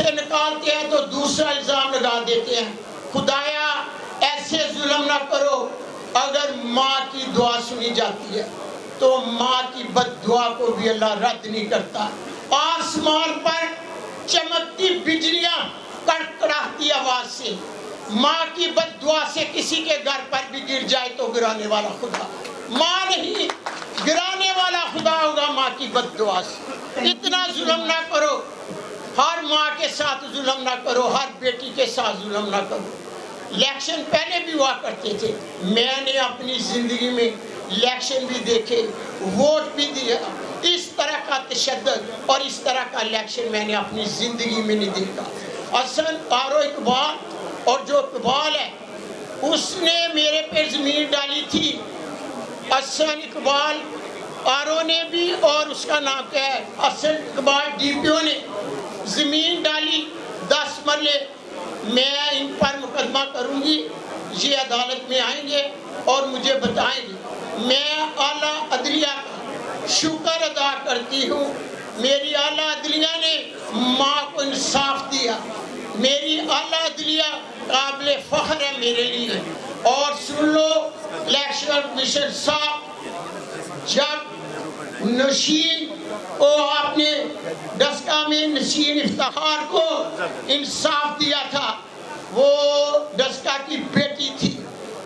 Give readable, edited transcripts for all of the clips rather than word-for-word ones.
سے نکالتے ہیں تو دوسرا الزام لگا دیتے ہیں، خدایا ایسے ظلم نہ کرو۔ اگر ماں کی دعا سنی جاتی ہے تو ماں کی بد دعا کو بھی اللہ رد نہیں کرتا۔ آسمان پر چمکتی بجلیاں کڑکڑاتی آواز سے، ماں کی بد دعا سے کسی کے گھر پر بھی گر جائے تو گرانے والا خدا ماں نہیں، گرانے والا خدا ہوگا ماں کی بد دعا سے۔ اتنا ظلم نہ کرو، ہر ماں کے ساتھ ظلم نہ کرو، ہر بیٹی کے ساتھ ظلم نہ کرو۔ الیکشن پہلے بھی ہوا کرتے تھے، میں نے اپنی زندگی میں الیکشن بھی دیکھے، ووٹ بھی دیا، اس طرح کا تشدد اور اس طرح کا الیکشن میں نے اپنی زندگی میں نہیں دیکھا۔ حسن آرو اقبال، اور جو اقبال ہے اس نے میرے پہ زمین ڈالی تھی، حسن اقبال آرو نے بھی، اور اس کا نام کیا ہے، حسن اقبال ڈی پی او نے زمین ڈالی 10 مرلے۔ میں ان پر مقدمہ کروں گی، یہ عدالت میں آئیں گے اور مجھے بتائیں گے۔ میں اعلیٰ عدلیہ کا شکر ادا کرتی ہوں، میری اعلیٰ عدلیہ نے ماں کو انصاف دیا، میری اعلیٰ عدلیہ قابل فخر ہے میرے لیے۔ اور سن لو الیکشن کمیشن صاحب، جب نشین کو آپ نے ڈسکا میں نشین افتخار کو انصاف دیا تھا، وہ ڈسکا کی بیٹی تھی،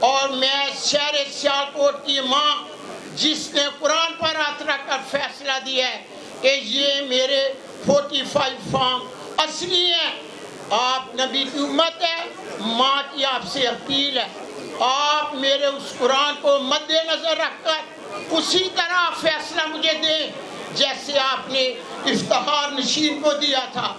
اور میں شہر سیالکوٹ کی ماں جس نے قرآن پر ہاتھ رکھ کر فیصلہ دیا ہے کہ یہ میرے 45 فارم اصلی ہیں۔ آپ نبی کی امت ہے، ماں کی آپ سے اپیل ہے، آپ میرے اس قرآن کو مد نظر رکھ کر اسی طرح فیصلہ مجھے دیں جیسے آپ نے افتخار نشین کو دیا تھا۔